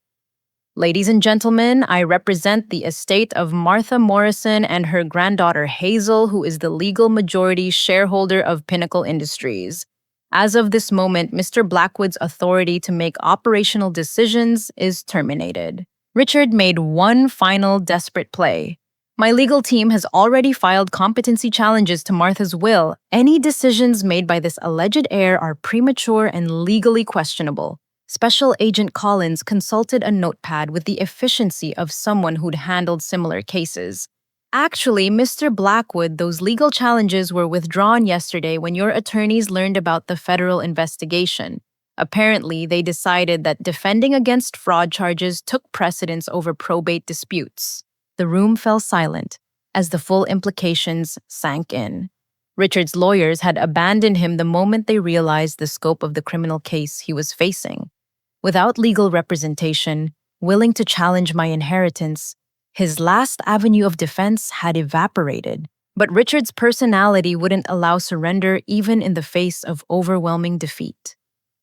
Speaker 1: Ladies and gentlemen, I represent the estate of Martha Morrison and her granddaughter Hazel, who is the legal majority shareholder of Pinnacle Industries. As of this moment, Mr. Blackwood's authority to make operational decisions is terminated. Richard made one final desperate play. My legal team has already filed competency challenges to Martha's will. Any decisions made by this alleged heir are premature and legally questionable. Special Agent Collins consulted a notepad with the efficiency of someone who'd handled similar cases. Actually, Mr. Blackwood, those legal challenges were withdrawn yesterday when your attorneys learned about the federal investigation. Apparently, they decided that defending against fraud charges took precedence over probate disputes. The room fell silent as the full implications sank in. Richard's lawyers had abandoned him the moment they realized the scope of the criminal case he was facing. Without legal representation, willing to challenge my inheritance, his last avenue of defense had evaporated. But Richard's personality wouldn't allow surrender even in the face of overwhelming defeat.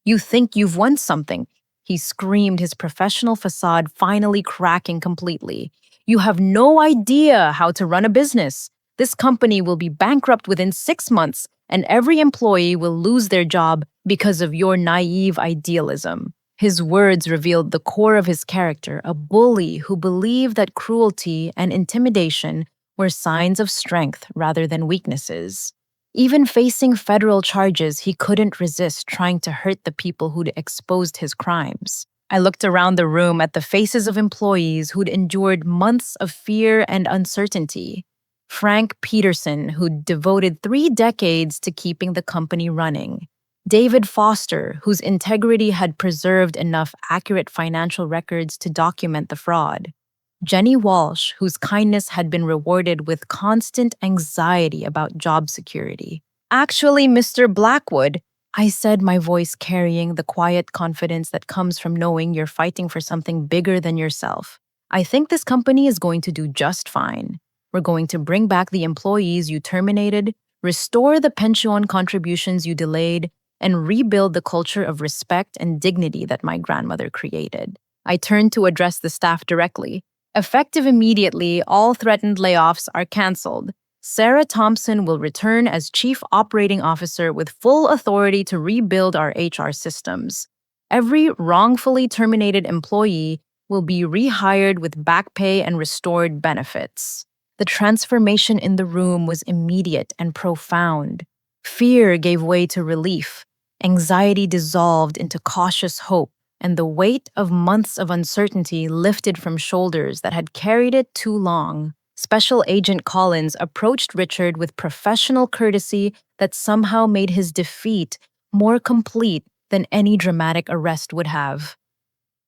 Speaker 1: You think you've won something, he screamed, his professional facade finally cracking completely. You have no idea how to run a business. This company will be bankrupt within 6 months, and every employee will lose their job because of your naive idealism. His words revealed the core of his character, a bully who believed that cruelty and intimidation were signs of strength rather than weaknesses. Even facing federal charges, he couldn't resist trying to hurt the people who'd exposed his crimes. I looked around the room at the faces of employees who'd endured months of fear and uncertainty. Frank Peterson, who'd devoted 3 decades to keeping the company running. David Foster, whose integrity had preserved enough accurate financial records to document the fraud. Jenny Walsh, whose kindness had been rewarded with constant anxiety about job security. Actually, Mr. Blackwood, I said, my voice carrying the quiet confidence that comes from knowing you're fighting for something bigger than yourself. I think this company is going to do just fine. We're going to bring back the employees you terminated, restore the pension contributions you delayed, and rebuild the culture of respect and dignity that my grandmother created. I turned to address the staff directly. Effective immediately, all threatened layoffs are canceled. Sarah Thompson will return as Chief Operating Officer with full authority to rebuild our HR systems. Every wrongfully terminated employee will be rehired with back pay and restored benefits. The transformation in the room was immediate and profound. Fear gave way to relief. Anxiety dissolved into cautious hope, and the weight of months of uncertainty lifted from shoulders that had carried it too long. Special Agent Collins approached Richard with professional courtesy that somehow made his defeat more complete than any dramatic arrest would have.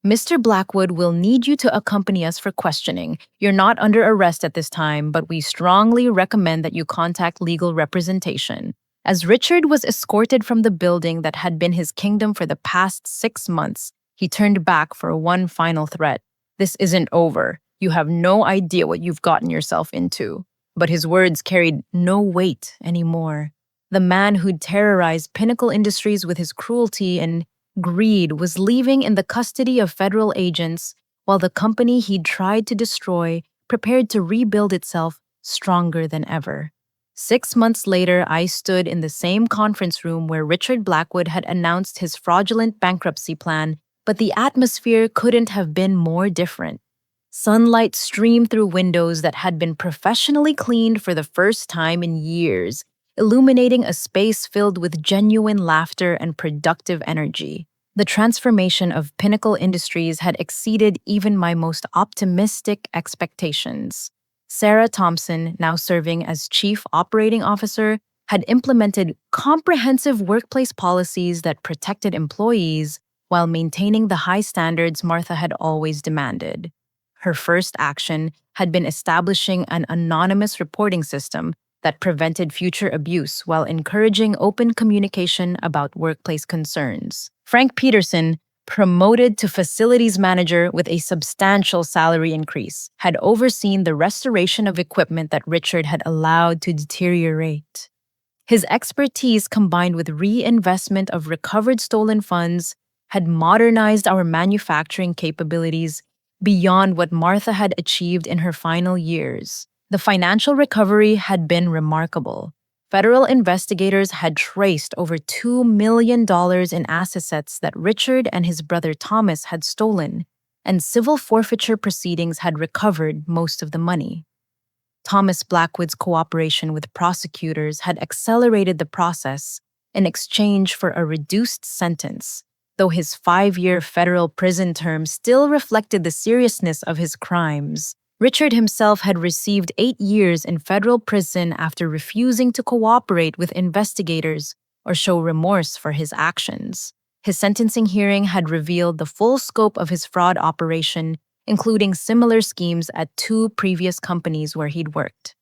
Speaker 1: Mr. Blackwood will need you to accompany us for questioning. You're not under arrest at this time, but we strongly recommend that you contact legal representation. As Richard was escorted from the building that had been his kingdom for the past 6 months, he turned back for one final threat. This isn't over. You have no idea what you've gotten yourself into. But his words carried no weight anymore. The man who'd terrorized Pinnacle Industries with his cruelty and greed was leaving in the custody of federal agents, while the company he'd tried to destroy prepared to rebuild itself stronger than ever. 6 months later, I stood in the same conference room where Richard Blackwood had announced his fraudulent bankruptcy plan, but the atmosphere couldn't have been more different. Sunlight streamed through windows that had been professionally cleaned for the first time in years, illuminating a space filled with genuine laughter and productive energy. The transformation of Pinnacle Industries had exceeded even my most optimistic expectations. Sarah Thompson, now serving as Chief Operating Officer, had implemented comprehensive workplace policies that protected employees while maintaining the high standards Martha had always demanded. Her first action had been establishing an anonymous reporting system that prevented future abuse while encouraging open communication about workplace concerns. Frank Peterson, promoted to facilities manager with a substantial salary increase, had overseen the restoration of equipment that Richard had allowed to deteriorate. His expertise, combined with reinvestment of recovered stolen funds, had modernized our manufacturing capabilities beyond what Martha had achieved in her final years. The financial recovery had been remarkable. Federal investigators had traced over $2 million in assets that Richard and his brother Thomas had stolen, and civil forfeiture proceedings had recovered most of the money. Thomas Blackwood's cooperation with prosecutors had accelerated the process in exchange for a reduced sentence, though his 5-year federal prison term still reflected the seriousness of his crimes. Richard himself had received 8 years in federal prison after refusing to cooperate with investigators or show remorse for his actions. His sentencing hearing had revealed the full scope of his fraud operation, including similar schemes at 2 previous companies where he'd worked.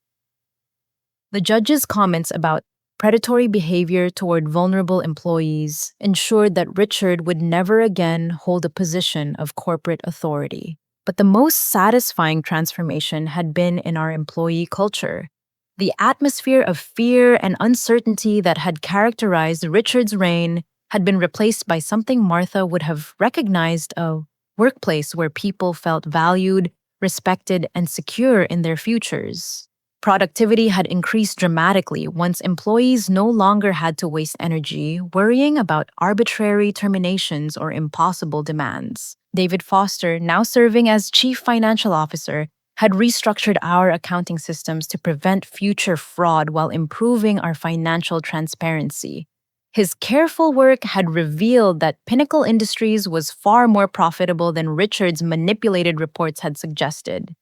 Speaker 1: The judge's comments about predatory behavior toward vulnerable employees ensured that Richard would never again hold a position of corporate authority. But the most satisfying transformation had been in our employee culture. The atmosphere of fear and uncertainty that had characterized Richard's reign had been replaced by something Martha would have recognized: a workplace where people felt valued, respected, and secure in their futures. Productivity had increased dramatically once employees no longer had to waste energy worrying about arbitrary terminations or impossible demands. David Foster, now serving as Chief Financial Officer, had restructured our accounting systems to prevent future fraud while improving our financial transparency. His careful work had revealed that Pinnacle Industries was far more profitable than Richard's manipulated reports had suggested.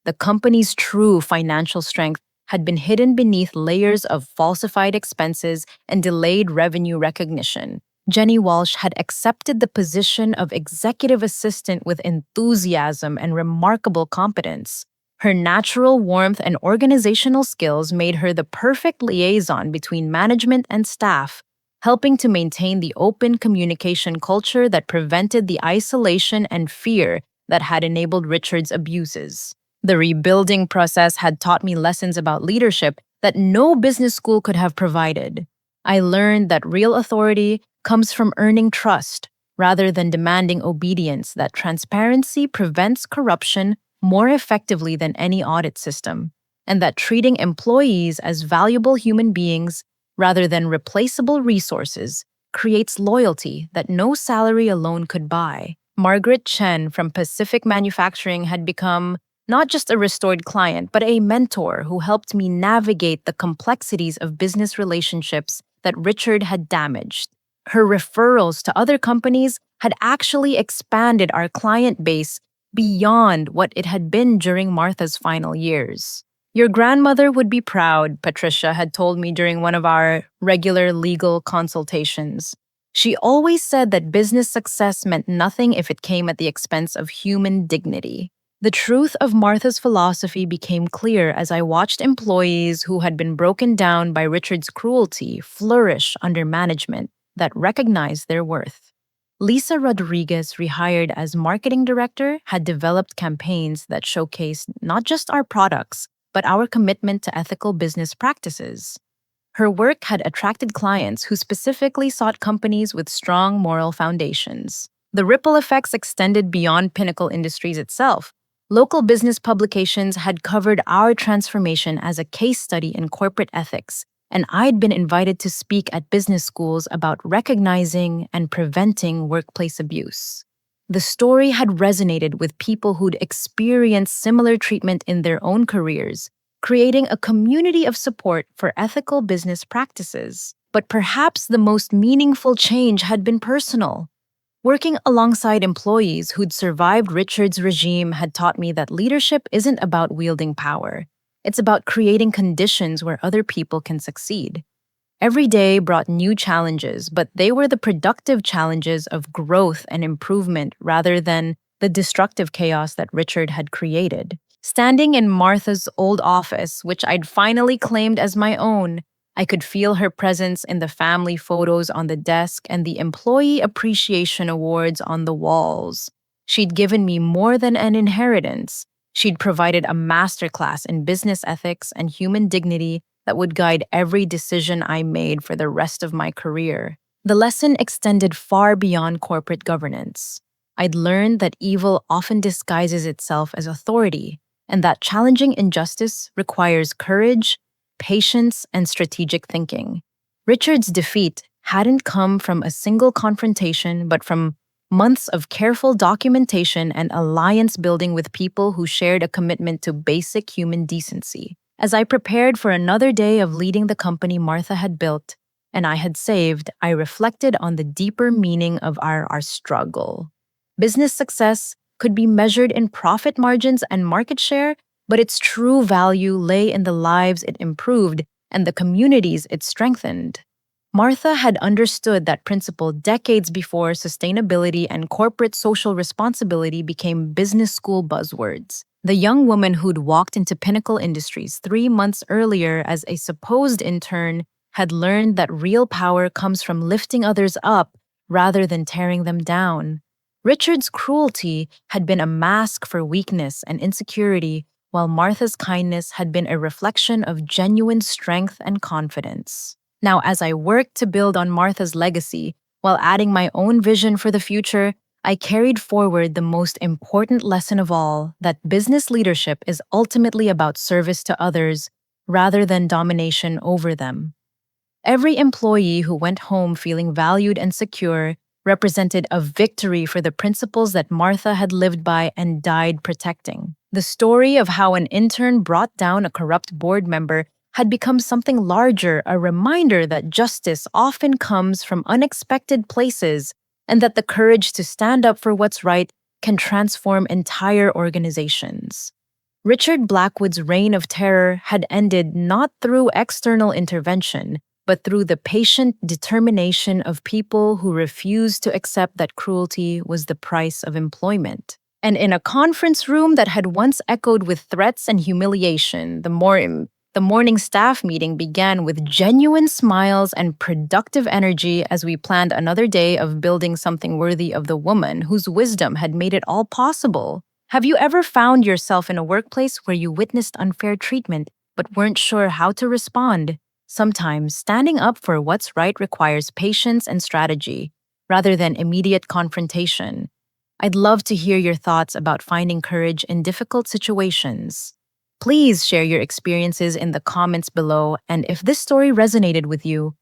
Speaker 1: The company's true financial strength had been hidden beneath layers of falsified expenses and delayed revenue recognition. Jenny Walsh had accepted the position of executive assistant with enthusiasm and remarkable competence. Her natural warmth and organizational skills made her the perfect liaison between management and staff, helping to maintain the open communication culture that prevented the isolation and fear that had enabled Richard's abuses. The rebuilding process had taught me lessons about leadership that no business school could have provided. I learned that real authority comes from earning trust rather than demanding obedience, that transparency prevents corruption more effectively than any audit system, and that treating employees as valuable human beings rather than replaceable resources creates loyalty that no salary alone could buy. Margaret Chen from Pacific Manufacturing had become not just a restored client, but a mentor who helped me navigate the complexities of business relationships that Richard had damaged. Her referrals to other companies had actually expanded our client base beyond what it had been during Martha's final years. Your grandmother would be proud, Patricia had told me during one of our regular legal consultations. She always said that business success meant nothing if it came at the expense of human dignity. The truth of Martha's philosophy became clear as I watched employees who had been broken down by Richard's cruelty flourish under management that recognized their worth. Lisa Rodriguez, rehired as marketing director, had developed campaigns that showcased not just our products, but our commitment to ethical business practices. Her work had attracted clients who specifically sought companies with strong moral foundations. The ripple effects extended beyond Pinnacle Industries itself. Local business publications had covered our transformation as a case study in corporate ethics, and I'd been invited to speak at business schools about recognizing and preventing workplace abuse. The story had resonated with people who'd experienced similar treatment in their own careers, creating a community of support for ethical business practices. But perhaps the most meaningful change had been personal. Working alongside employees who'd survived Richard's regime had taught me that leadership isn't about wielding power. It's about creating conditions where other people can succeed. Every day brought new challenges, but they were the productive challenges of growth and improvement rather than the destructive chaos that Richard had created. Standing in Martha's old office, which I'd finally claimed as my own, I could feel her presence in the family photos on the desk and the employee appreciation awards on the walls. She'd given me more than an inheritance. She'd provided a masterclass in business ethics and human dignity that would guide every decision I made for the rest of my career. The lesson extended far beyond corporate governance. I'd learned that evil often disguises itself as authority, and that challenging injustice requires courage, patience, and strategic thinking. Richard's defeat hadn't come from a single confrontation, but from months of careful documentation and alliance building with people who shared a commitment to basic human decency. As I prepared for another day of leading the company Martha had built and I had saved, I reflected on the deeper meaning of our struggle. Business success could be measured in profit margins and market share, but its true value lay in the lives it improved and the communities it strengthened. Martha had understood that principle decades before sustainability and corporate social responsibility became business school buzzwords. The young woman who'd walked into Pinnacle Industries 3 months earlier as a supposed intern had learned that real power comes from lifting others up rather than tearing them down. Richard's cruelty had been a mask for weakness and insecurity, while Martha's kindness had been a reflection of genuine strength and confidence. Now, as I worked to build on Martha's legacy while adding my own vision for the future, I carried forward the most important lesson of all, that business leadership is ultimately about service to others rather than domination over them. Every employee who went home feeling valued and secure represented a victory for the principles that Martha had lived by and died protecting. The story of how an intern brought down a corrupt board member had become something larger, a reminder that justice often comes from unexpected places and that the courage to stand up for what's right can transform entire organizations. Richard Blackwood's reign of terror had ended not through external intervention, but through the patient determination of people who refused to accept that cruelty was the price of employment. And in a conference room that had once echoed with threats and humiliation, the morning staff meeting began with genuine smiles and productive energy as we planned another day of building something worthy of the woman whose wisdom had made it all possible. Have you ever found yourself in a workplace where you witnessed unfair treatment but weren't sure how to respond? Sometimes standing up for what's right requires patience and strategy, rather than immediate confrontation. I'd love to hear your thoughts about finding courage in difficult situations. Please share your experiences in the comments below, and if this story resonated with you,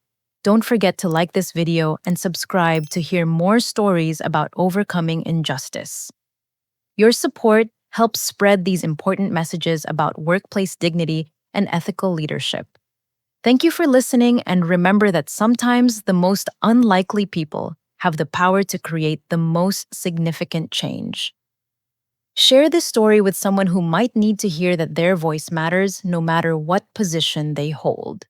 Speaker 1: don't forget to like this video and subscribe to hear more stories about overcoming injustice. Your support helps spread these important messages about workplace dignity and ethical leadership. Thank you for listening, and remember that sometimes the most unlikely people have the power to create the most significant change. Share this story with someone who might need to hear that their voice matters no matter what position they hold.